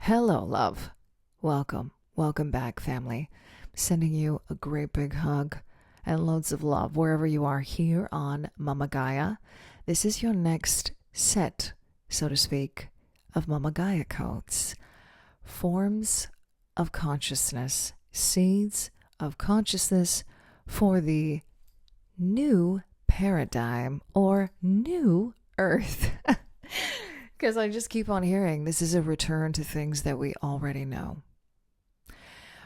Hello, love. Welcome. Welcome back, family. Sending you a great big hug and loads of love wherever you are here on Momma Gaia. This is your next set, so to speak, of Momma Gaia codes. Forms of consciousness, seeds of consciousness for the new paradigm or new earth. Because I just keep on hearing this is a return to things that we already know.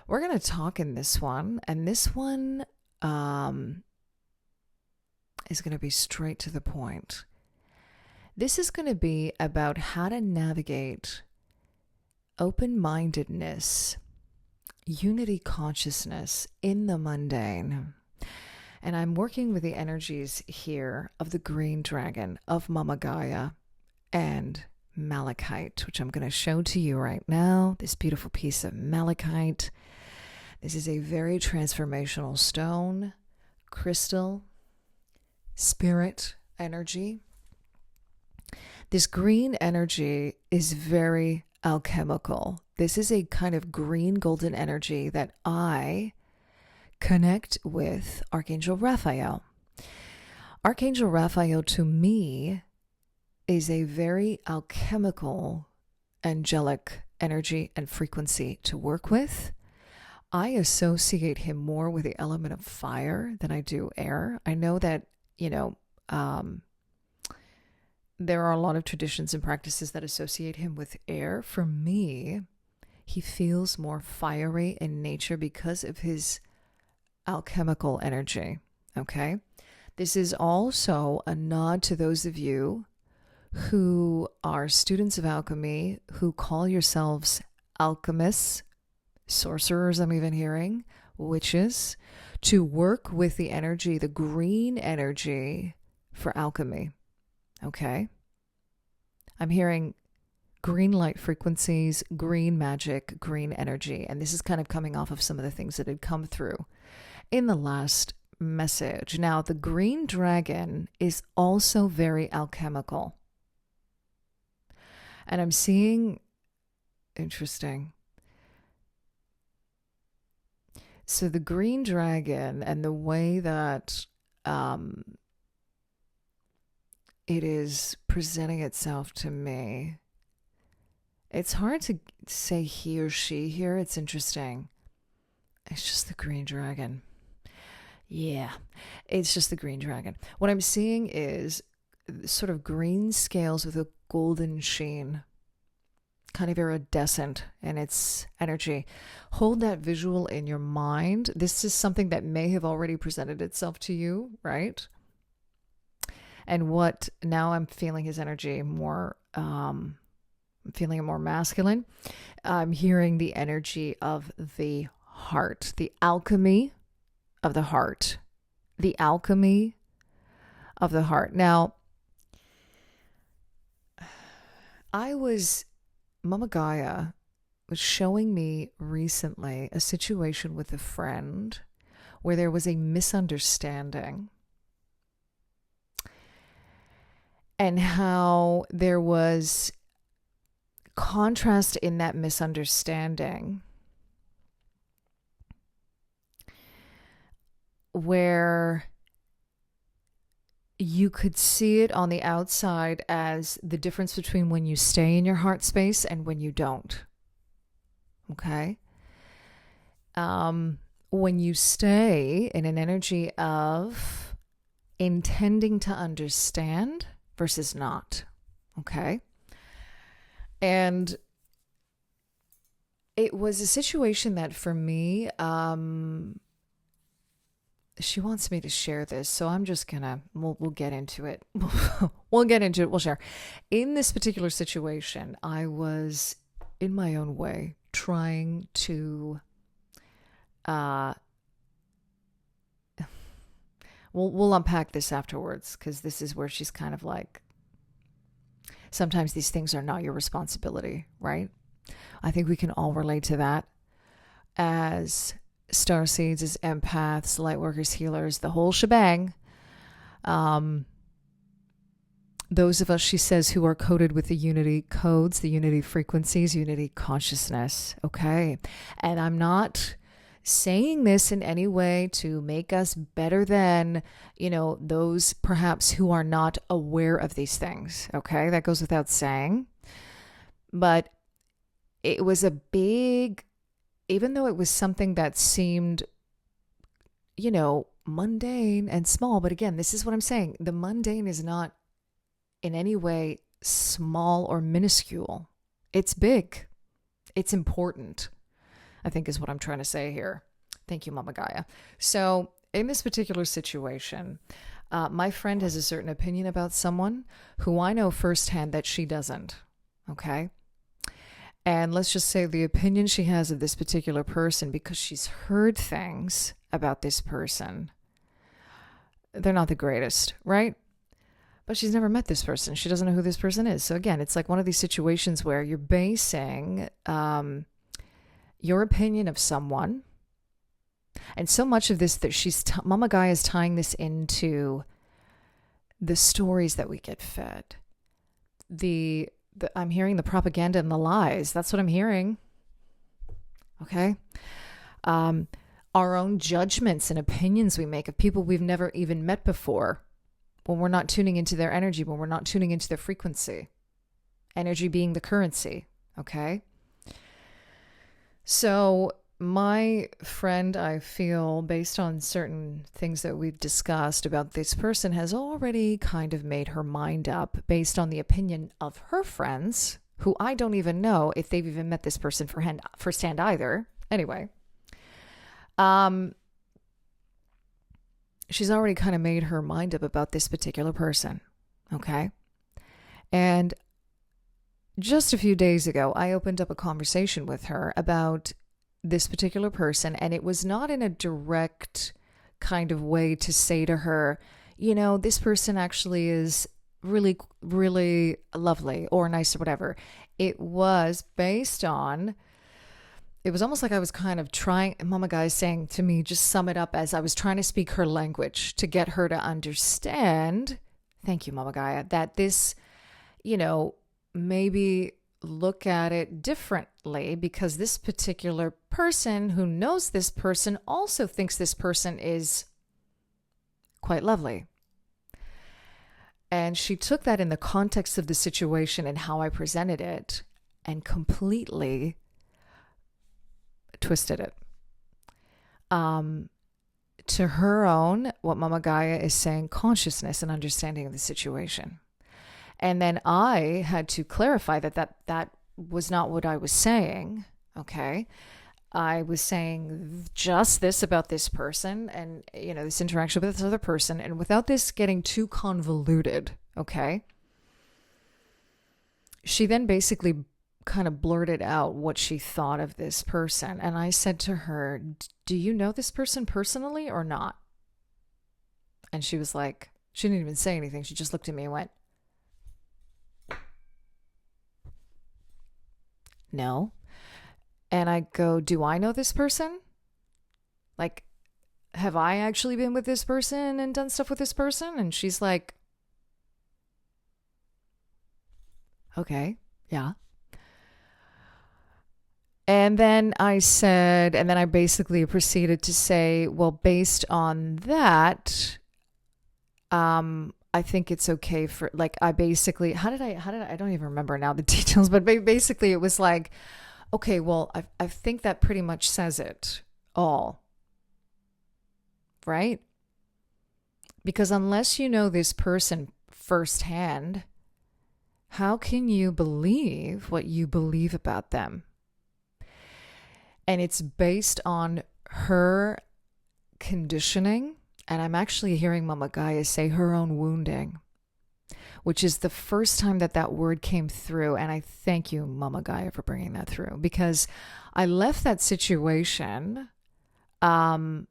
We're going to talk in this one, and this one is going to be straight to the point. This is going to be about how to navigate open-mindedness, unity consciousness in the mundane. And I'm working with the energies here of the green dragon, of Momma Gaia, and malachite, which I'm going to show to you right now. This beautiful piece of malachite. This is a very transformational stone, crystal, spirit energy. This green energy is very alchemical. This is a kind of green golden energy that I connect with Archangel Raphael. Archangel Raphael, to me, is a very alchemical, angelic energy and frequency to work with. I associate him more with the element of fire than I do air. I know that, there are a lot of traditions and practices that associate him with air. For me, he feels more fiery in nature because of his alchemical energy. Okay? This is also a nod to those of you who are students of alchemy, who call yourselves alchemists, sorcerers, I'm even hearing, witches, to work with the energy, the green energy for alchemy. Okay? I'm hearing green light frequencies, green magic, green energy, and this is kind of coming off of some of the things that had come through in the last message. Now, the green dragon is also very alchemical. And I'm seeing, interesting. So the green dragon and the way that it is presenting itself to me, it's hard to say he or she here. It's interesting. It's just the green dragon. Yeah, it's just the green dragon. What I'm seeing is sort of green scales with a golden sheen, kind of iridescent in its energy. Hold that visual in your mind. This is something that may have already presented itself to you, right? And what now I'm feeling his energy more, I'm feeling it more masculine. I'm hearing the energy of the heart, the alchemy of the heart, the alchemy of the heart. Now, Momma Gaia was showing me recently a situation with a friend where there was a misunderstanding and how there was contrast in that misunderstanding where you could see it on the outside as the difference between when you stay in your heart space and when you don't. Okay? When you stay in an energy of intending to understand versus not. Okay? And it was a situation that for me, she wants me to share this, so I'm just gonna, we'll get into it. We'll get into it, we'll share. In this particular situation, I was, in my own way, trying to, we'll unpack this afterwards, because this is where she's kind of like, sometimes these things are not your responsibility, right? I think we can all relate to that as Starseeds, as empaths, Lightworkers, healers, the whole shebang. those of us, she says, who are coded with the unity codes, the unity frequencies, unity consciousness. Okay. And I'm not saying this in any way to make us better than, those perhaps who are not aware of these things. Okay. That goes without saying. But it was a big, even though it was something that seemed, mundane and small. But again, this is what I'm saying. The mundane is not in any way small or minuscule. It's big. It's important, I think is what I'm trying to say here. Thank you, Momma Gaia. So in this particular situation, my friend has a certain opinion about someone who I know firsthand that she doesn't. Okay. And let's just say the opinion she has of this particular person, because she's heard things about this person, they're not the greatest, right? But she's never met this person. She doesn't know who this person is. So again, it's like one of these situations where you're basing your opinion of someone. And so much of this that Momma Gaia is tying this into the stories that we get fed. I'm hearing the propaganda and the lies. That's what I'm hearing. Okay. Our own judgments and opinions we make of people we've never even met before. When we're not tuning into their energy, when we're not tuning into their frequency. Energy being the currency, okay? So my friend, I feel, based on certain things that we've discussed about this person, has already kind of made her mind up based on the opinion of her friends, who I don't even know if they've even met this person firsthand either. Anyway. She's already kind of made her mind up about this particular person, okay? And just a few days ago, I opened up a conversation with her about this particular person, and it was not in a direct kind of way to say to her, this person actually is really, really lovely or nice or whatever. It was based on... It was almost like I was kind of trying, Momma Gaia is saying to me, just sum it up as I was trying to speak her language to get her to understand, thank you, Momma Gaia, that this, maybe look at it differently, because this particular person who knows this person also thinks this person is quite lovely. And she took that in the context of the situation and how I presented it and completely twisted it. To her own, what Momma Gaia is saying, consciousness and understanding of the situation. And then I had to clarify that was not what I was saying. Okay. I was saying just this about this person and, this interaction with this other person, and without this getting too convoluted. Okay. She then basically kind of blurted out what she thought of this person. And I said to her, do you know this person personally or not? And she was like, she didn't even say anything. She just looked at me and went, no. And I go, do I know this person? Like, have I actually been with this person and done stuff with this person? And she's like, okay, yeah. And then I basically proceeded to say, well, based on that, I think it's okay for, like, I basically, how did I don't even remember now the details, but basically it was like, okay, well, I think that pretty much says it all, right? Because unless you know this person firsthand, how can you believe what you believe about them? And it's based on her conditioning. And I'm actually hearing Momma Gaia say her own wounding, which is the first time that word came through. And I thank you, Momma Gaia, for bringing that through, because I left that situation. The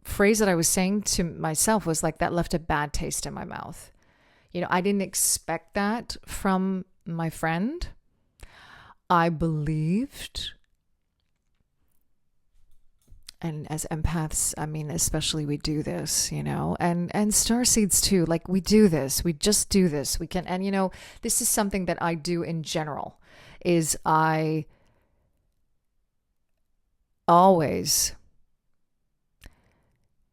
phrase that I was saying to myself was like, that left a bad taste in my mouth. I didn't expect that from my friend. I believed And as empaths, I mean, especially we do this, you know, and starseeds too. Like we do this, we just do this. We can, and you know, this is something that I do in general, is I always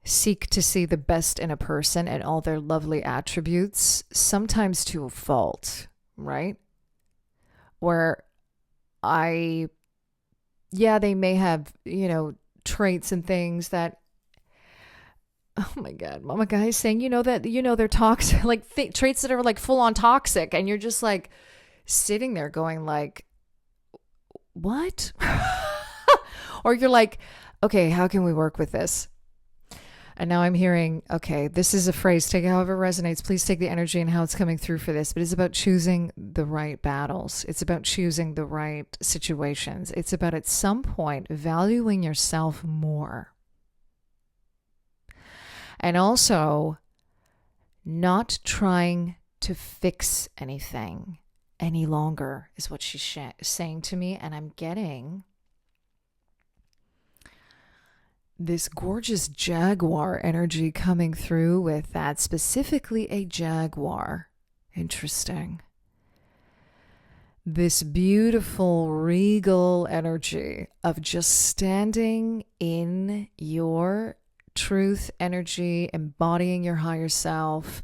seek to see the best in a person and all their lovely attributes, sometimes to a fault, right? Where they may have, you know, traits and things that, oh my God, Momma Gaia is saying, you know, that, you know, they're toxic, like traits that are like full on toxic. And you're just like sitting there going like, what? Or you're like, okay, how can we work with this? And now I'm hearing, okay, this is a phrase, take it however it resonates. Please take the energy and how it's coming through for this. But it's about choosing the right battles. It's about choosing the right situations. It's about at some point valuing yourself more. And also not trying to fix anything any longer is what she's saying to me. And I'm getting this gorgeous jaguar energy coming through with that, specifically a jaguar. Interesting. This beautiful regal energy of just standing in your truth energy, embodying your higher self,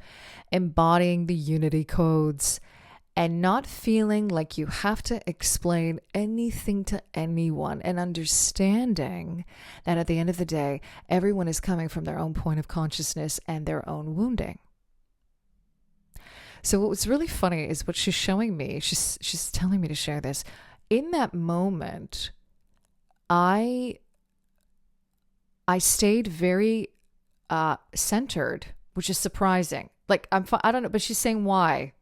embodying the unity codes, and not feeling like you have to explain anything to anyone, and understanding that at the end of the day, everyone is coming from their own point of consciousness and their own wounding. So what was really funny is what she's showing me. She's telling me to share this. In that moment, I stayed very centered, which is surprising. Like I don't know, but she's saying why.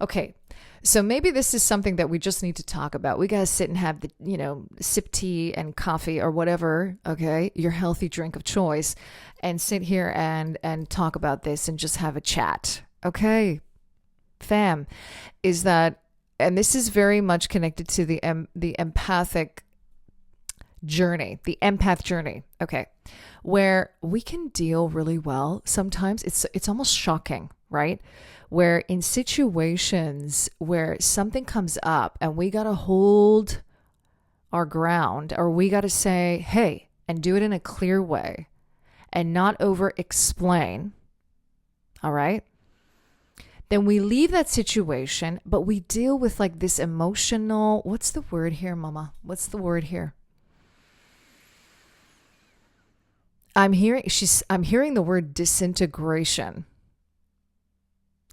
Okay, so maybe this is something that we just need to talk about. We got to sit and have the, you know, sip tea and coffee or whatever, okay, your healthy drink of choice, and sit here and talk about this and just have a chat, okay, fam, is that, and this is very much connected to the empathic journey, the empath journey, okay, where we can deal really well. Sometimes it's almost shocking, right? Where in situations where something comes up and we got to hold our ground, or we got to say, hey, and do it in a clear way and not over explain. All right. Then we leave that situation, but we deal with like this emotional, what's the word here, Mama? What's the word here? I'm hearing the word disintegration.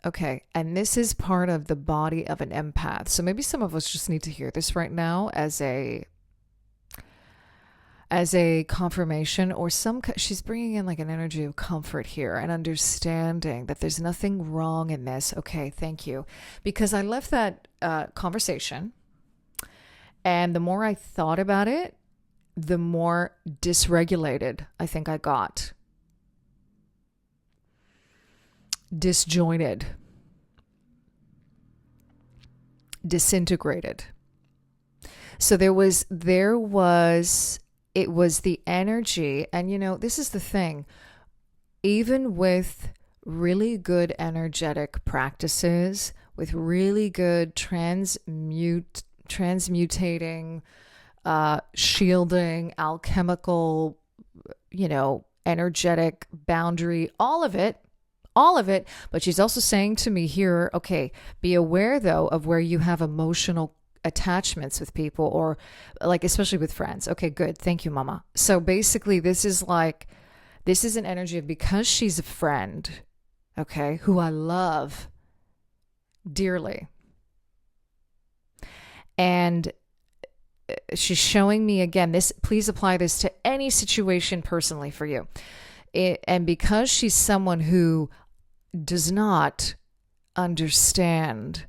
Okay, and this is part of the body of an empath. So maybe some of us just need to hear this right now as a confirmation, or she's bringing in like an energy of comfort here and understanding that there's nothing wrong in this. Okay, thank you. Because I left that conversation, and the more I thought about it, the more dysregulated I think I got. Disjointed. Disintegrated. So it was the energy, and you know, this is the thing, even with really good energetic practices, with really good transmutating, shielding, alchemical, you know, energetic boundary, all of it. But she's also saying to me here, okay, be aware though of where you have emotional attachments with people, or like, especially with friends. Okay, good. Thank you, Mama. So basically this is an energy of, because she's a friend, okay, who I love dearly. And she's showing me again, this, please apply this to any situation personally for you. And because she's someone who does not understand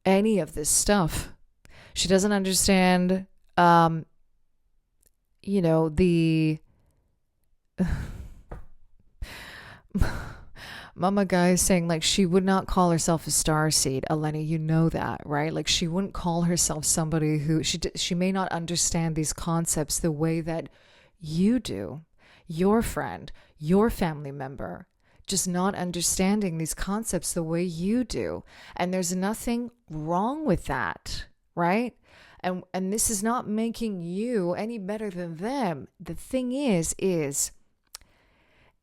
any of this stuff, she doesn't understand, you know, the Momma Gaia is saying, like, she would not call herself a starseed. Eleni, you know that, right? Like, she wouldn't call herself somebody who, she may not understand these concepts the way that you do, your friend, your family member, just not understanding these concepts the way you do. And there's nothing wrong with that, right? And this is not making you any better than them. The thing is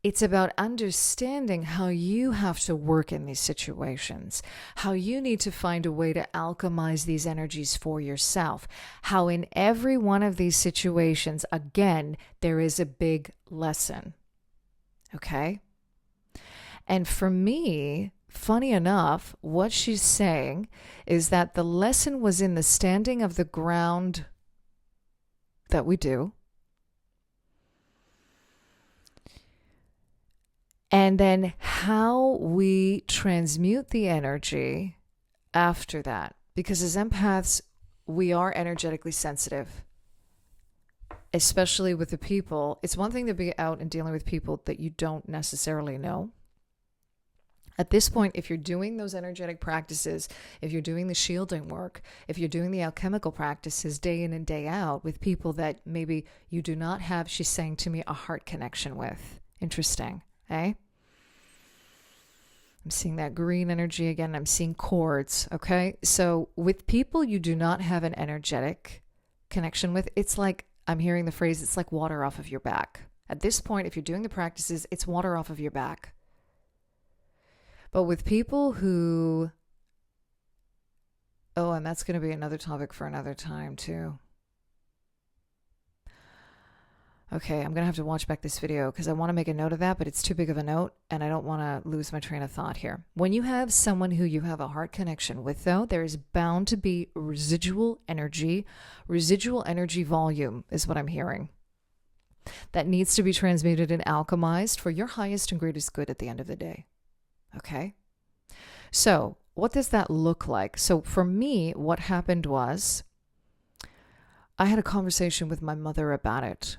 it's about understanding how you have to work in these situations, how you need to find a way to alchemize these energies for yourself, how in every one of these situations, again, there is a big lesson. Okay? And for me, funny enough, what she's saying is that the lesson was in the standing of the ground that we do. And then how we transmute the energy after that. Because as empaths, we are energetically sensitive, especially with the people. It's one thing to be out and dealing with people that you don't necessarily know. At this point, if you're doing those energetic practices, if you're doing the shielding work, if you're doing the alchemical practices day in and day out with people that maybe you do not have, she's saying to me, a heart connection with. Interesting, eh? I'm seeing that green energy again. I'm seeing cords, okay? So with people you do not have an energetic connection with, it's like, I'm hearing the phrase, it's like water off of your back. At this point, if you're doing the practices, it's water off of your back. But with people who, oh, and that's going to be another topic for another time too. Okay, I'm going to have to watch back this video because I want to make a note of that, but it's too big of a note and I don't want to lose my train of thought here. When you have someone who you have a heart connection with, though, there is bound to be residual energy volume is what I'm hearing. That needs to be transmuted and alchemized for your highest and greatest good at the end of the day. Okay, so what does that look like? So for me, what happened was I had a conversation with my mother about it.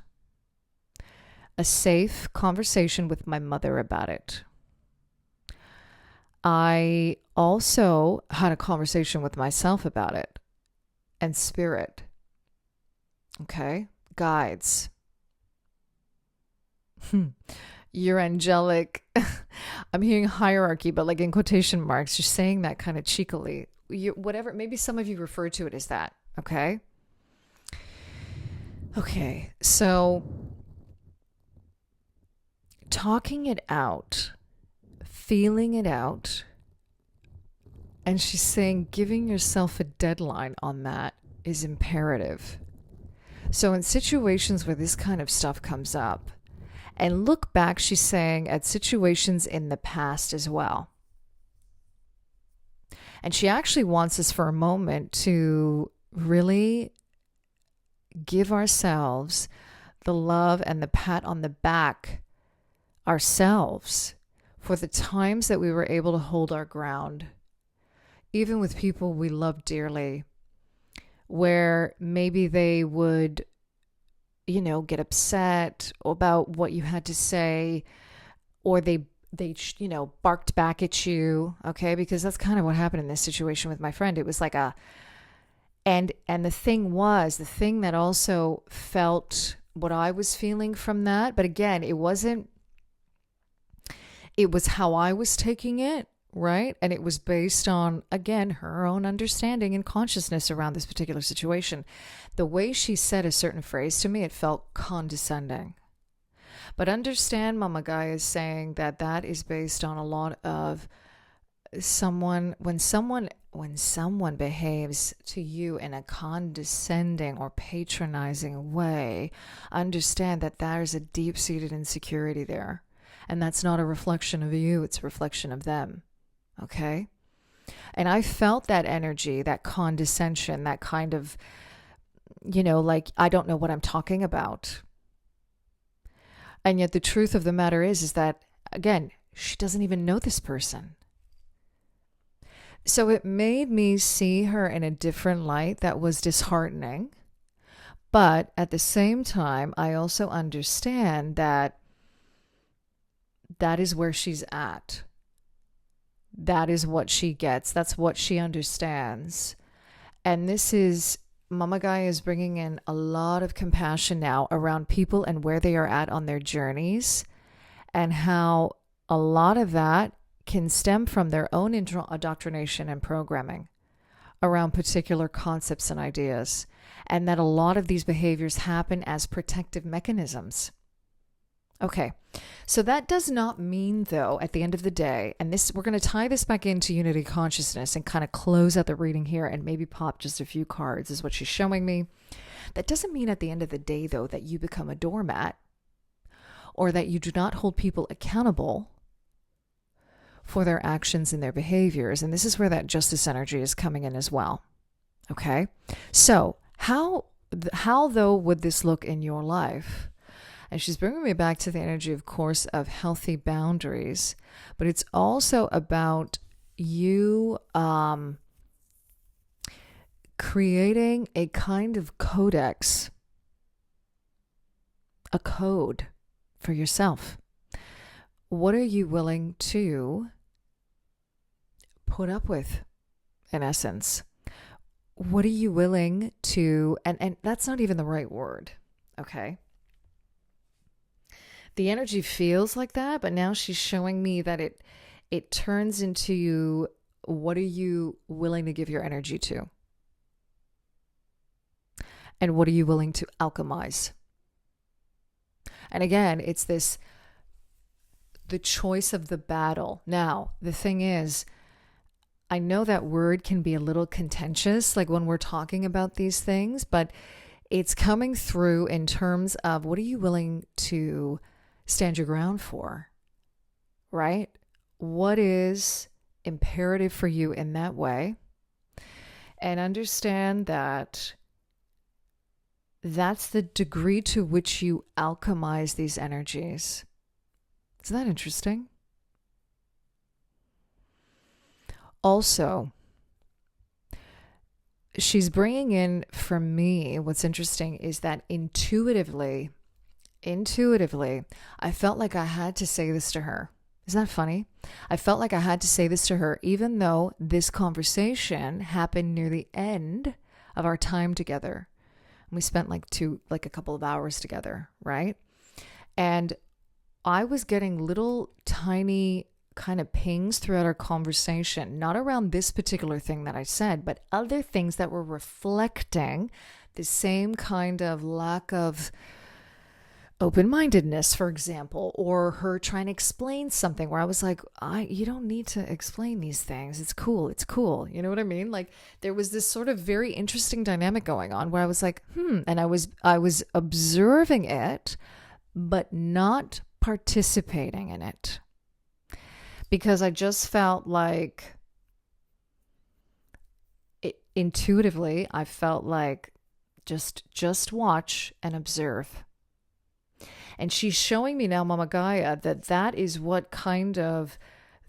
A safe conversation with my mother about it. I also had a conversation with myself about it and spirit. Okay, guides. You're angelic. I'm hearing hierarchy, but like in quotation marks, you're saying that kind of cheekily. Whatever, maybe some of you refer to it as that. Okay. Okay. So talking it out, feeling it out. And she's saying giving yourself a deadline on that is imperative. So in situations where this kind of stuff comes up, and look back, she's saying, at situations in the past as well. And she actually wants us for a moment to really give ourselves the love and the pat on the back ourselves for the times that we were able to hold our ground, even with people we love dearly, where maybe they would get upset about what you had to say, or they barked back at you. Okay. Because that's kind of what happened in this situation with my friend. It was like and the thing that also felt what I was feeling from that. But again, it was how I was taking it. Right. And it was based on, again, her own understanding and consciousness around this particular situation. The way she said a certain phrase to me, it felt condescending. But understand, Momma Gaia is saying that is based on a lot of when someone behaves to you in a condescending or patronizing way, understand that there's a deep-seated insecurity there. And that's not a reflection of you, it's a reflection of them. Okay. And I felt that energy, that condescension, that kind of, like, I don't know what I'm talking about. And yet the truth of the matter is that, again, she doesn't even know this person. So it made me see her in a different light that was disheartening. But at the same time, I also understand that is where she's at. that is what she gets. That's what she understands. And this is, Momma Gaia is bringing in a lot of compassion now around people and where they are at on their journeys, and how a lot of that can stem from their own indoctrination and programming around particular concepts and ideas, and that a lot of these behaviors happen as protective mechanisms. Okay, so that does not mean, though, at the end of the day, and this, we're going to tie this back into unity consciousness and kind of close out the reading here and maybe pop just a few cards is what she's showing me. That doesn't mean at the end of the day, though, that you become a doormat or that you do not hold people accountable for their actions and their behaviors. And this is where that justice energy is coming in as well. Okay, so how though would this look in your life? And she's bringing me back to the energy, of course, of healthy boundaries, but it's also about you creating a kind of codex, a code for yourself. What are you willing to put up with, in essence? What are you willing to, and that's not even the right word, okay? The energy feels like that, but now she's showing me that it turns into, what are you willing to give your energy to? And what are you willing to alchemize? And again, it's this, the choice of the battle. Now, the thing is, I know that word can be a little contentious, like when we're talking about these things, but it's coming through in terms of, what are you willing to stand your ground for, right? What is imperative for you in that way? And understand that that's the degree to which you alchemize these energies. Isn't that interesting? Also, she's bringing in, for me, what's interesting is that intuitively, I felt like I had to say this to her. Isn't that funny? I felt like I had to say this to her, even though this conversation happened near the end of our time together. We spent like a couple of hours together, right? And I was getting little tiny kind of pings throughout our conversation, not around this particular thing that I said, but other things that were reflecting the same kind of lack of open-mindedness, for example, or her trying to explain something where I was like, you don't need to explain these things. It's cool. You know what I mean? Like, there was this sort of very interesting dynamic going on where I was like, and I was observing it, but not participating in it, because I just felt like intuitively, I felt like just watch and observe. And she's showing me now, Momma Gaia, that is what kind of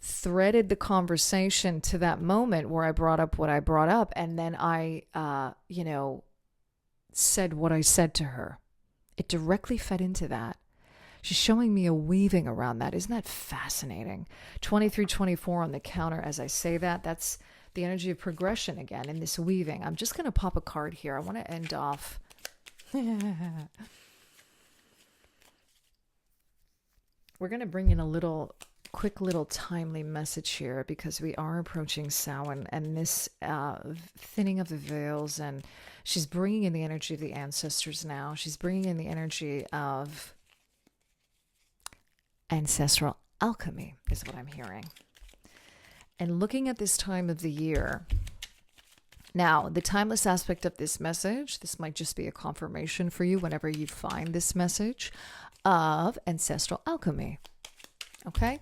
threaded the conversation to that moment where I brought up what I brought up. And then I, said what I said to her. It directly fed into that. She's showing me a weaving around that. Isn't that fascinating? 2324 on the counter as I say that. That's the energy of progression again in this weaving. I'm just going to pop a card here. I want to end off. We're going to bring in a quick little timely message here, because we are approaching Samhain and this thinning of the veils, and she's bringing in the energy of the ancestors now. She's bringing in the energy of ancestral alchemy is what I'm hearing. And looking at this time of the year, now the timeless aspect of this message, this might just be a confirmation for you whenever you find this message of ancestral alchemy. Okay?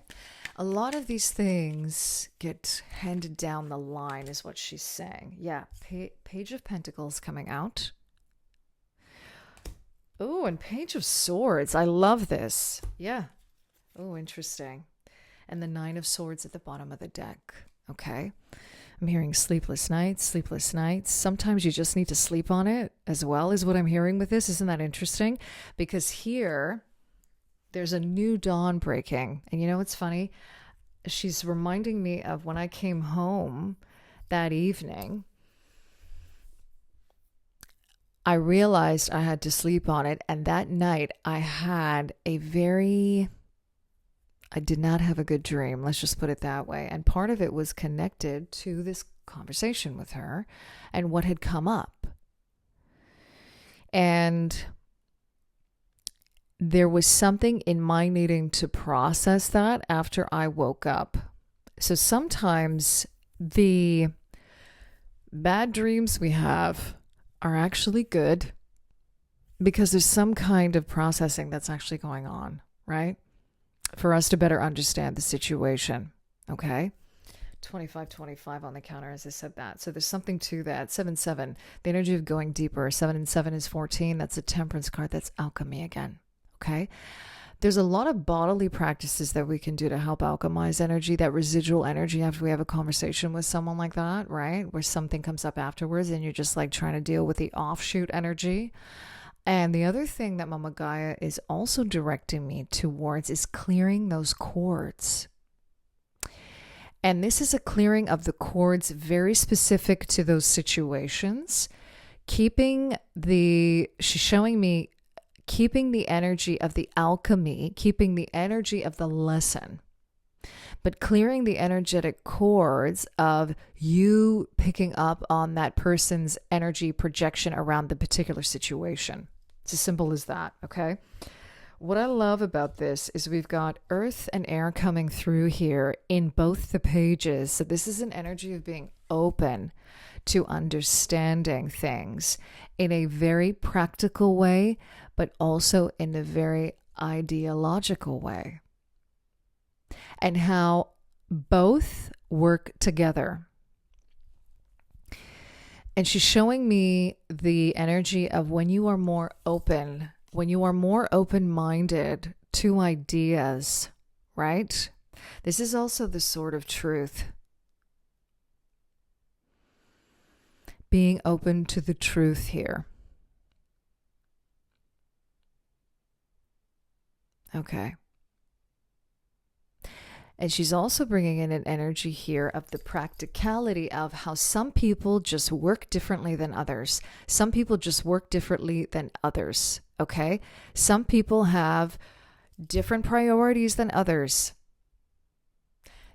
A lot of these things get handed down the line is what she's saying. Yeah, Page of Pentacles coming out. Oh, and Page of Swords. I love this. Yeah. Oh, interesting. And the Nine of Swords at the bottom of the deck. Okay. I'm hearing sleepless nights. Sometimes you just need to sleep on it as well, is what I'm hearing with this. Isn't that interesting? Because here, there's a new dawn breaking. And you know what's funny? she's reminding me of when I came home that evening. I realized I had to sleep on it. And that night I did not have a good dream. Let's just put it that way. And part of it was connected to this conversation with her and what had come up. And there was something in my needing to process that after I woke up. So sometimes the bad dreams we have are actually good because there's some kind of processing that's actually going on, right? For us to better understand the situation, okay? 2525 on the counter as I said that. So there's something to that. 7-7, the energy of going deeper. 7 and 7 is 14. That's a temperance card. That's alchemy again, okay? There's a lot of bodily practices that we can do to help alchemize energy, that residual energy after we have a conversation with someone like that, right? Where something comes up afterwards and you're just like trying to deal with the offshoot energy. And the other thing that Momma Gaia is also directing me towards is clearing those cords. And this is a clearing of the cords very specific to those situations. She's showing me keeping the energy of the alchemy, keeping the energy of the lesson, but clearing the energetic cords of you picking up on that person's energy projection around the particular situation. It's as simple as that, okay? What I love about this is we've got earth and air coming through here in both the pages. So this is an energy of being open to understanding things in a very practical way, but also in a very ideological way. And how both work together. And she's showing me the energy of when you are more open, when you are more open-minded to ideas, right? This is also the sword of truth. Being open to the truth here. Okay. And she's also bringing in an energy here of the practicality of how some people just work differently than others. Some people just work differently than others, okay? Some people have different priorities than others.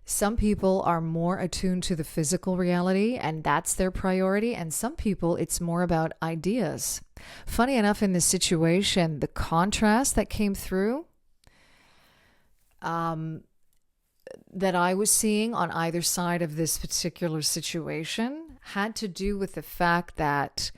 Some people are more attuned to the physical reality, and that's their priority. And some people, it's more about ideas. Funny enough, in this situation, the contrast that came through, that I was seeing on either side of this particular situation had to do with the fact that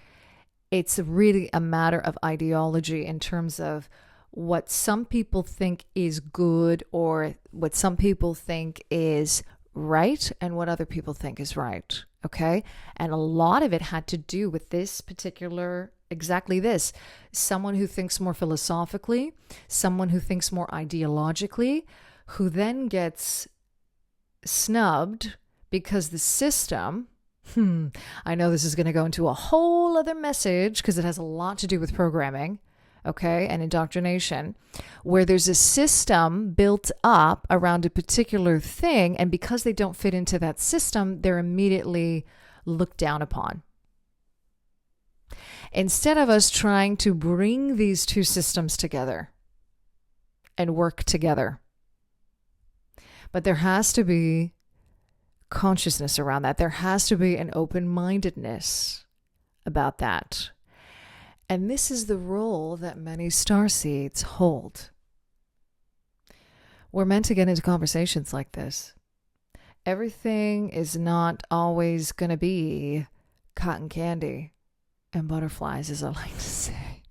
it's really a matter of ideology in terms of what some people think is good or what some people think is right and what other people think is right, okay? And a lot of it had to do with this particular, exactly this. Someone who thinks more philosophically, someone who thinks more ideologically, who then gets snubbed because the system, I know this is going to go into a whole other message because it has a lot to do with programming, okay, and indoctrination, where there's a system built up around a particular thing, and because they don't fit into that system, they're immediately looked down upon. Instead of us trying to bring these two systems together and work together. But there has to be consciousness around that. There has to be an open-mindedness about that. And this is the role that many starseeds hold. We're meant to get into conversations like this. Everything is not always going to be cotton candy and butterflies, as I like to say.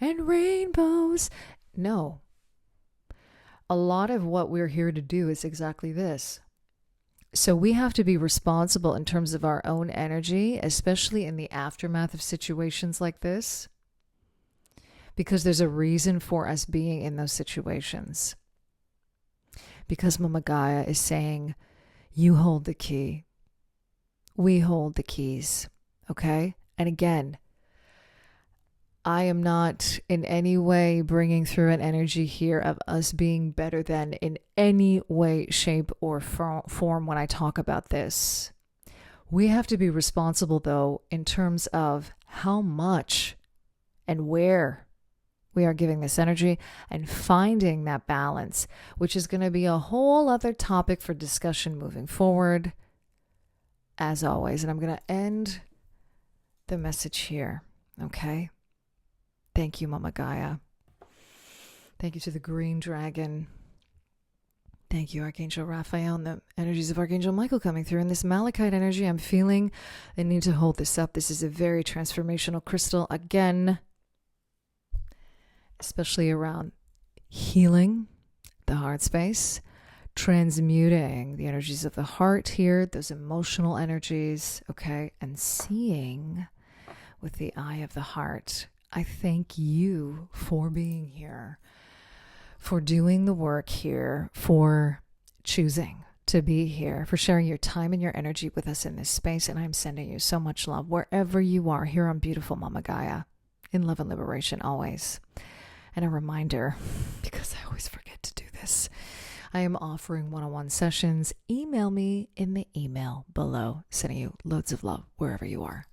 And rainbows. No. A lot of what we're here to do is exactly this. So we have to be responsible in terms of our own energy, especially in the aftermath of situations like this, because there's a reason for us being in those situations. Because Momma Gaia is saying, you hold the key. We hold the keys. Okay? And again, I am not in any way bringing through an energy here of us being better than in any way, shape, or form when I talk about this. We have to be responsible, though, in terms of how much and where we are giving this energy and finding that balance, which is going to be a whole other topic for discussion moving forward, as always. And I'm going to end the message here, okay? Thank you, Momma Gaia. Thank you to the Green Dragon. Thank you, Archangel Raphael, and the energies of Archangel Michael coming through. In this Malachite energy, I'm feeling the need to hold this up. This is a very transformational crystal, again, especially around healing the heart space, transmuting the energies of the heart here, those emotional energies, okay, and seeing with the eye of the heart. I thank you for being here, for doing the work here, for choosing to be here, for sharing your time and your energy with us in this space. And I'm sending you so much love wherever you are here on beautiful Momma Gaia, in love and liberation always. And a reminder, because I always forget to do this, I am offering one-on-one sessions. Email me in the email below. Sending you loads of love wherever you are.